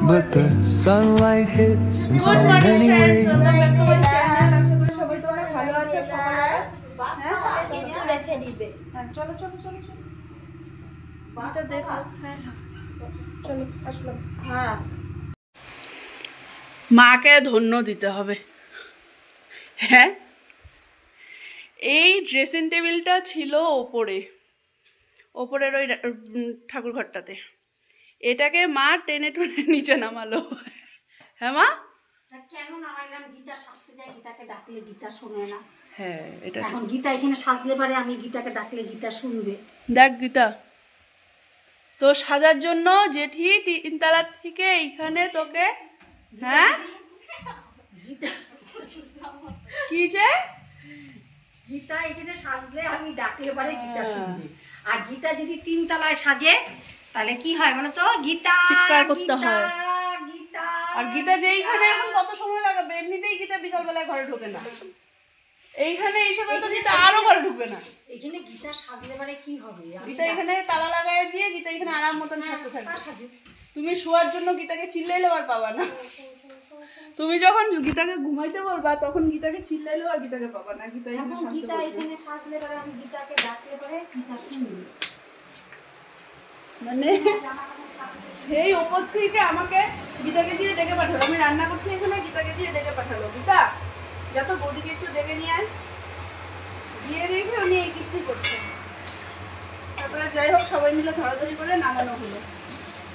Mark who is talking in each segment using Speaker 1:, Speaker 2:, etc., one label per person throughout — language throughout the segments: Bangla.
Speaker 1: but the sunlight hits in so many ways.
Speaker 2: মাকে ধন্য দিতে হবে। হ্যাঁ, এই ড্রেসিং টেবিলটা ছিল ওপরের ওই ঠাকুর ঘরটাতে, এটাকে মা টেনে টুনে নিচে নামালো। হ্যাঁ মা,
Speaker 3: কেন নামাইলাম? গীতা সাজতে যায়, গীতাকে ডাকলে গীতা শুনবে না।
Speaker 2: হ্যাঁ, এটা
Speaker 3: এখন গীতা এখানে সাজলে পারে, আমি গীতাকে ডাকলে গীতা শুনবে।
Speaker 2: দেখ গীতা, তো সাজার জন্য জেঠি 3 তলা থেকে এইখানে তোকে, হ্যাঁ কি যে
Speaker 3: গীতা এখানে সাজলে আমি ডাকলে পারে গীতা শুনবে। আর গীতা যদি 3 তলায় সাজে তাহলে কি হয় বলো তো? গীতা
Speaker 2: চিৎকার করতে হয়।
Speaker 3: গীতা।
Speaker 2: আর গীতা যেইখানে এখন কত সময় লাগাবে, এমনিতেই গীতা বিকালবেলায় ঘরে ঢোকে না, এইখানে এসে করে তো গীতা আরো ঘরে ঢুকবে না।
Speaker 3: এখানে গীতা সাজলে পারে কি হবে?
Speaker 2: গীতা এখানে তালা লাগাই দিয়ে গীতা এখানে আরাম মতন সাজতে থাকবে। তুমি শোয়ার জন্য গীতাকে চিল্লাইলেও আর পাবা না। তুমি যখন গীতাকে ঘুমাইতে বলবা তখন গীতাকে চিল্লাইলেও আর গীতাকে পাবা না। গীতা
Speaker 3: এখানে সাজলে পারে, আমি গীতাকে ডাকলে পারে গীতা শুনবে।
Speaker 2: মানে সেই ওপর থেকে আমাকে গীতাকে দিয়ে ডেকে পাঠালো। আমি রান্না করছি এখানে, গীতাকে দিয়ে ডেকে পাঠালো, গীতা যত বৌদিকে একটু ডেকে নিয়ে আয়। গিয়ে দেখে উনি এই কীর্তি করছেন। তারপরে যাই হোক সবাই মিলে ধরাধরি করে নামানো হলো।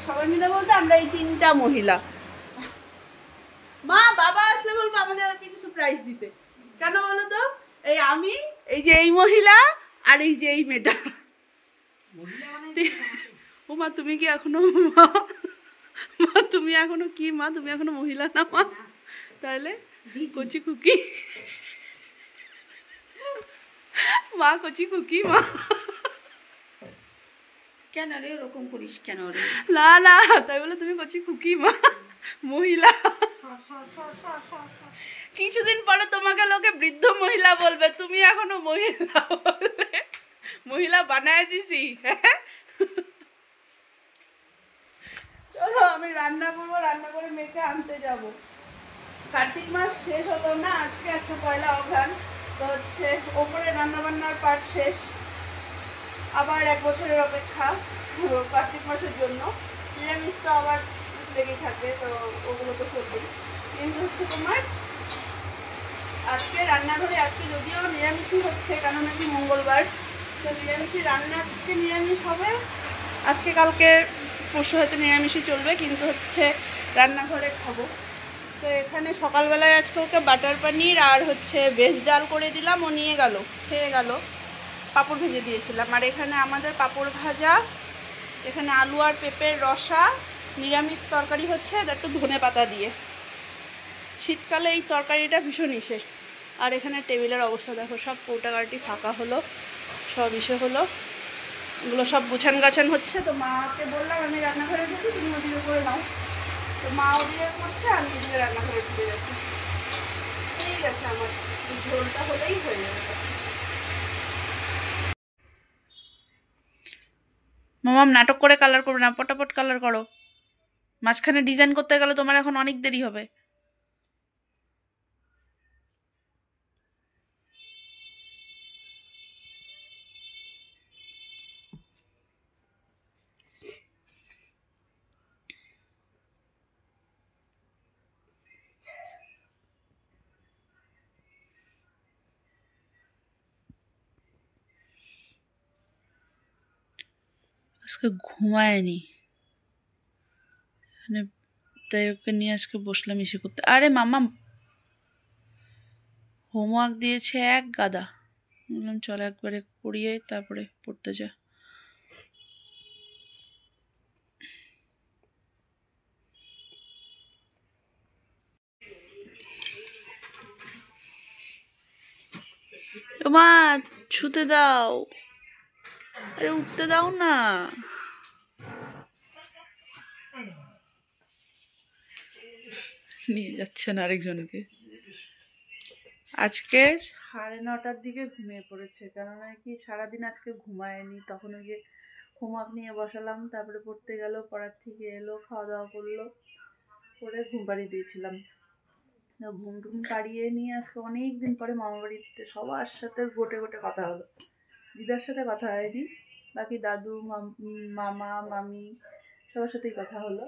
Speaker 2: সবাই মিলে বলতে আমরা এই 3টা মহিলা। মা বাবা আসলে বলবো আমাদের আর কিছু প্রাইজ দিতে। কেন বলো তো? এই আমি, এই যে এই মহিলা, আর এই যে এই মেয়েটা। ও মা, তুমি কি এখনো মা? তুমি এখনো কি মা? তুমি এখনো মহিলা না মা? তাহলে কচি খুকি মা, কচি খুকি মা।
Speaker 3: কেন রে ওরকম করিস কেন রে?
Speaker 2: না না, তাই বলে তুমি কচি খুকি মা, মহিলা। কিছুদিন পরে তোমাকে লোকে বৃদ্ধ মহিলা বলবে, তুমি এখনো মহিলা বলবে। মহিলা বানায় দিছি। চলো আমি রান্না করবো, রান্না করে মেয়েকে আনতে যাব। কার্তিক মাস শেষ হলো না আজকে পয়লা অঘ্রান, তো হচ্ছে ওপরে রান্না বান্নার পার্ট শেষ। আবার 1 বছরের অপেক্ষা কার্তিক মাসের জন্য। নিরামিষ তো আবার লেগেই থাকবে, তো ওগুলো তো করবেই। কিন্তু হচ্ছে তোমার আজকে রান্নাঘরে, আজকে যদিও নিরামিষই হচ্ছে কারণ নাকি মঙ্গলবার, তো নিরামিষই রান্না, আজকে নিরামিষ হবে। আজকে কালকে পরশু হয়তো নিরামিষই চলবে, কিন্তু হচ্ছে রান্নাঘরে খাবো। তো এখানে সকালবেলায় আজকে ওকে বাটার পনির আর হচ্ছে ভেজ ডাল করে দিলাম, ও নিয়ে গেল, খেয়ে গেল। পাঁপড় ভেজে দিয়েছিলাম। আর এখানে আমাদের পাঁপড় ভাজা, এখানে আলু আর পেঁপের রসা, নিরামিষ তরকারি হচ্ছে একটু ধনে পাতা দিয়ে। শীতকালে এই তরকারিটা ভীষণ ইসে। আর এখানে টেবিলের অবস্থা দেখো, সব কৌটাকাটি ফাঁকা হলো, সব ইসে হলো, এগুলো সব গুছান গাছান হচ্ছে। তো মাকে বললাম আমি রান্নাঘরে ঢুকি, তুমি ওদিকে করে নাও। তো মা ওদিকে করছে, আমি এদিকে রান্নাঘরে ঢুকে যাচ্ছি। ঠিক আছে, আমার ঝোলটা হলেই হয়ে যাবে। মামাম নাটক করে কালার করবে না, পটাপট কালার করো। মাঝখানে ডিজাইন করতে গেলে তোমার এখন অনেক দেরি হবে। আজকে ঘুমায়নি, মানে তাই ওকে নিয়ে আজকে বসলাম ইসে করতে। আরে মামা হোমওয়ার্ক দিয়েছে এক গাদা, বললাম চল একবারে করিয়ে তারপরে পড়তে যা। মা ছুতে দাও, আরে উঠতে দাও না। নিয়ে যাচ্ছেন আরেকজনকে। আজকে 9:30টার দিকে ঘুমিয়ে পড়েছে, কেননা কি সারাদিন আজকে ঘুমায়নি। তখন ওই যে হোমওয়ার্ক নিয়ে বসালাম, তারপরে পড়তে গেল, পড়ার থেকে এলো, খাওয়া দাওয়া করলো, করে ঘুম পাড়িয়ে দিয়েছিলাম। তো ঘুম টুম পাড়িয়ে নিয়ে আজকে অনেক দিন পরে মামা বাড়িতে সবার সাথে গোটে গোটে কথা হলো। দিদার সাথে কথা হয়নি, বাকি দাদু মামা মামি সবার সাথেই কথা হলো।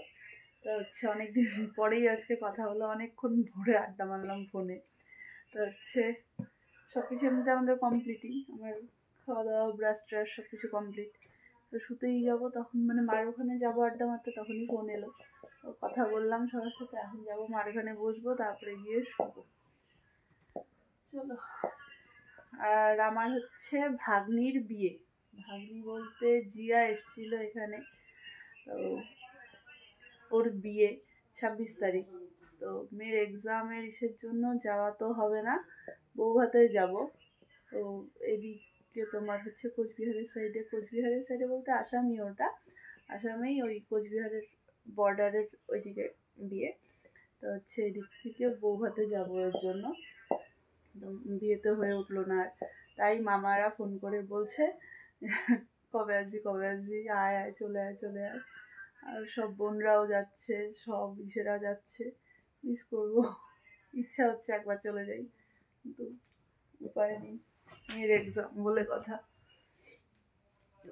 Speaker 2: তো হচ্ছে অনেক দিন পরেই আজকে কথা হলো, অনেকক্ষণ ভরে আড্ডা মারলাম ফোনে। তো হচ্ছে সব কিছু এমনিতে আমাদের কমপ্লিটই, আমার খাওয়া দাওয়া ব্রাশ ট্রাশ সব কিছু কমপ্লিট। তো শুতেই যাবো তখন, মানে মার ওখানে যাবো আড্ডা মারতে, তখনই ফোন এলো। তো কথা বললাম সবার সাথে, এখন যাবো মার ওখানে বসবো, তারপরে গিয়ে শুবো। চলো। আর আমার হচ্ছে ভাগ্নির বিয়ে, ভাগ্নি বলতে জিয়া এসেছিল এখানে। তো ওর বিয়ে 26 তারিখ। তো মেয়ের এক্সামের ইসের জন্য যাওয়া তো হবে না, বৌভাতে যাব। তো এদিকে তোমার হচ্ছে কোচবিহারের সাইডে বলতে আসামই, ওটা আসামেই, ওই কোচবিহারের বর্ডারের ওইদিকে বিয়ে। তো হচ্ছে এদিক থেকে বৌভাতে যাবো এর জন্য। বিয়েতে হয়ে উঠলো না, তাই মামারা ফোন করে বলছে কবে আসবি কবে আসবি, আয় আয় চলে আয় চলে আয়। আর সব বোনরাও যাচ্ছে, সব ইসেরা যাচ্ছে, মিস করবো। ইচ্ছা হচ্ছে একবার চলে যাই, কিন্তু উপায় নেই, মেয়ের এক্সাম বলে কথা।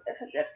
Speaker 2: দেখা যাক।